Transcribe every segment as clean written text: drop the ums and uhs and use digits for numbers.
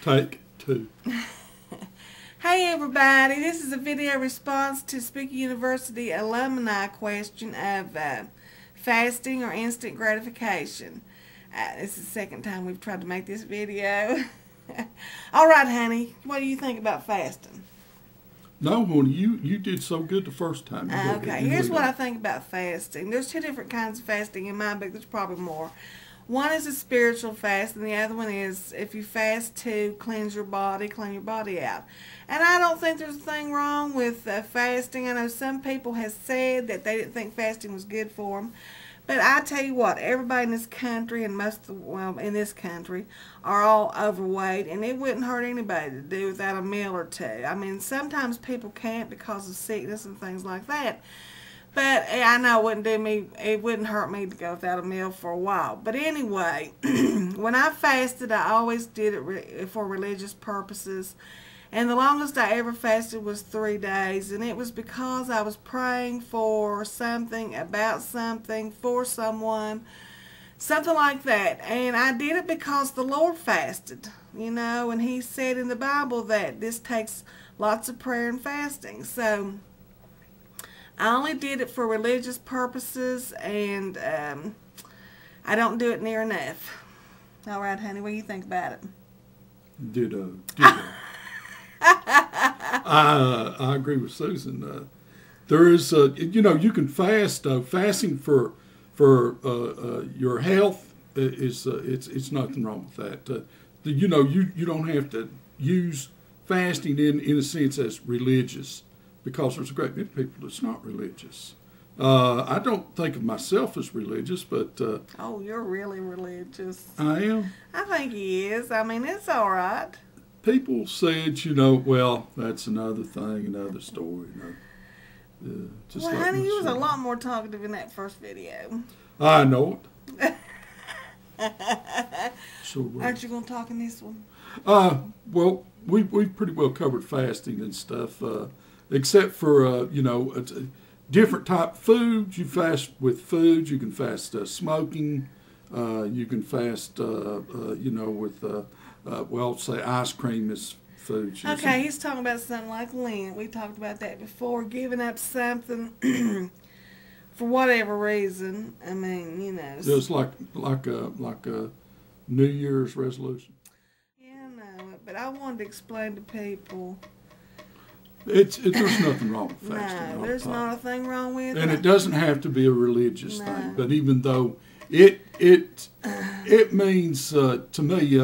Take two. Hey everybody, this is a video response to Spooky University alumni question of fasting or instant gratification. This is the second time we've tried to make this video. Alright honey, what do you think about fasting? No, honey, you did so good the first time. Okay, here's what I think about fasting. There's two different kinds of fasting in my book. There's probably more. One is a spiritual fast, and the other one is if you fast to cleanse your body, clean your body out. And I don't think there's a thing wrong with fasting. I know some people have said that they didn't think fasting was good for them. But I tell you what, everybody in this country and in this country are all overweight, and it wouldn't hurt anybody to do without a meal or two. I mean, sometimes people can't because of sickness and things like that. But I know it wouldn't hurt me to go without a meal for a while. But anyway, when I fasted, I always did it for religious purposes. And the longest I ever fasted was 3 days. And it was because I was praying for something, about something, for someone, something like that. And I did it because the Lord fasted, you know, and He said in the Bible that this takes lots of prayer and fasting. So I only did it for religious purposes, and I don't do it near enough. All right, honey, what do you think about it? Ditto. I agree with Susan. There is, you know, you can fast. Fasting for your health is it's nothing wrong with that. You know, you don't have to use fasting in a sense as religious, because there's a great many people that's not religious. I don't think of myself as religious, but oh, you're really religious. I am. I think he is. I mean, it's all right. People said, you know, well, that's another thing, another story. You know, well, like honey, you was a lot more talkative in that first video. I know it. So, aren't you going to talk in this one? Well, we've pretty well covered fasting and stuff, except for, you know, different type of foods. You fast with foods. You can fast smoking. You can fast, you know, with... well, say ice cream is food. Okay, he's talking about something like Lent. We talked about that before. Giving up something for whatever reason. I mean, you know. Just like a New Year's resolution. Yeah, I know it, but I wanted to explain to people. There's nothing wrong with fasting. No, there's not a thing wrong with it. And it doesn't have to be a religious thing. But even though it means to me.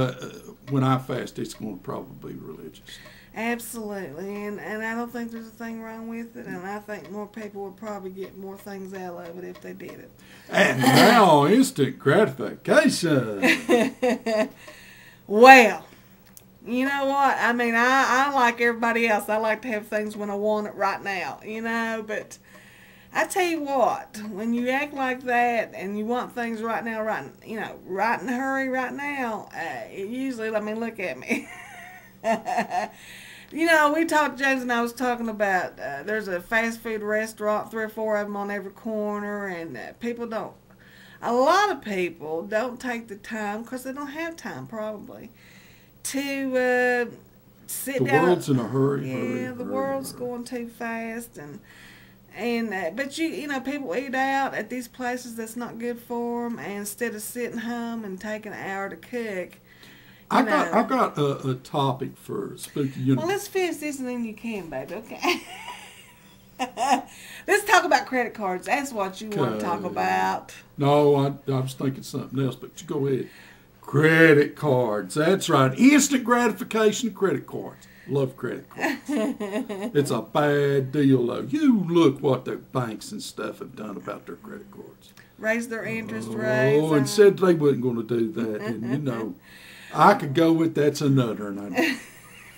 When I fast, it's going to probably be religious. Absolutely, and I don't think there's a thing wrong with it, and I think more people would probably get more things out of it if they did it. And now, instant gratification. Well, you know what? I mean, I like everybody else. I like to have things when I want it right now, you know, but I tell you what, when you act like that and you want things right now, right in a hurry right now, it usually, I mean, look at me. You know, James and I was talking about, there's a fast food restaurant, 3 or 4 of them on every corner, and a lot of people don't take the time, because they don't have time probably, to sit down. The world's in a hurry. Yeah, the world's going too fast, but you know, people eat out at these places that's not good for them, and instead of sitting home and taking an hour to cook. I got a topic for Spooky University. Well, let's finish this and then you can, baby. Okay. Let's talk about credit cards. That's what you want to talk about. No, I was thinking something else, but you go ahead. Credit cards. That's right. Instant gratification credit cards. Love credit cards. It's a bad deal, though. You look what the banks and stuff have done about their credit cards. Raise their interest rates. Oh, and said they wasn't going to do that. And, you know, I could go with that's a nutter. And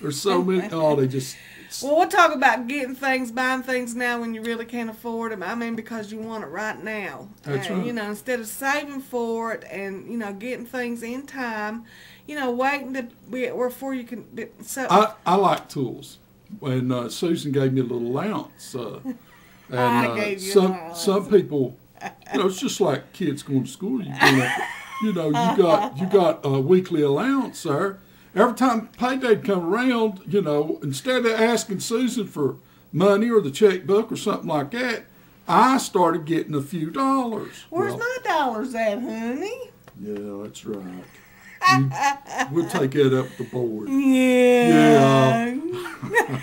there's so many. Oh, they just... Well, we'll talk about buying things now when you really can't afford them. I mean, because you want it right now. That's right. You know, instead of saving for it and, you know, getting things in time, you know, waiting to be before you can. I like tools. When Susan gave me a little allowance, and I gave you an allowance. Some people, you know, it's just like kids going to school. You got a weekly allowance, sir. every time payday'd come around, you know, instead of asking Susan for money or the checkbook or something like that, I started getting a few dollars. Where's my dollars at, honey? Yeah, that's right. We'll take that up the board. Yeah. Yeah.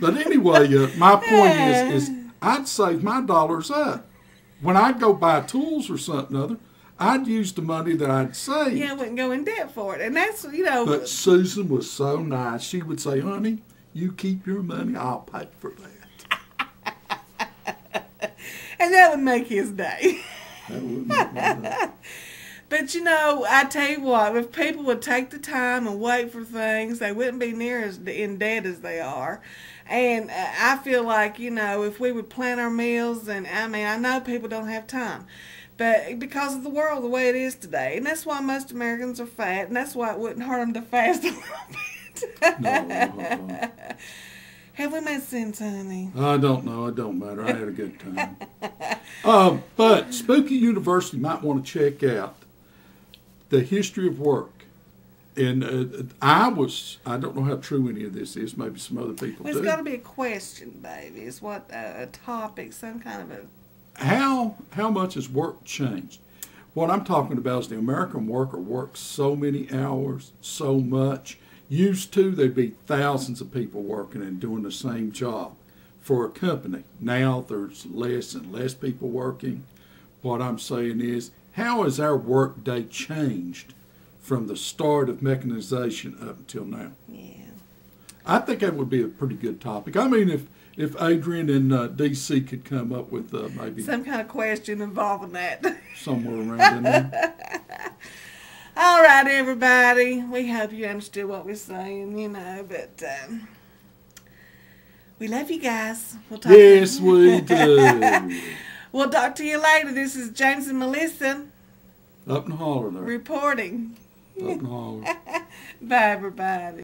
But anyway, my point is I'd save my dollars up. When I'd go buy tools or something or other, I'd use the money that I'd saved. Yeah, I wouldn't go in debt for it. And that's, you know. But Susan was so nice. She would say, honey, you keep your money, I'll pay for that. And that would make his day. That would make my day. But, you know, I tell you what, if people would take the time and wait for things, they wouldn't be near as in debt as they are. And I feel like, you know, if we would plan our meals, and I mean, I know people don't have time, but because of the world the way it is today, and that's why most Americans are fat, and that's why it wouldn't hurt them to fast a little bit. No. Have we made sense, honey? I don't know. It don't matter. I had a good time. But Spooky University might want to check out the history of work. And I don't know how true any of this is. Maybe some other people Well, do. it's got to be a question, baby. It's what a topic, some kind of a... How much has work changed? What I'm talking about is the American worker works so many hours, so much. Used to, there'd be thousands of people working and doing the same job for a company. Now there's less and less people working. What I'm saying is, how has our work day changed from the start of mechanization up until now? Yeah. I think that would be a pretty good topic. I mean, if Adrian and D.C. could come up with maybe some kind of question involving that. somewhere around in there. All right, everybody. We hope you understood what we're saying, you know, but we love you guys. We'll talk Yes, we do. We'll talk to you later. This is James and Melissa Up and holler there. reporting. Up and holler. Bye, everybody.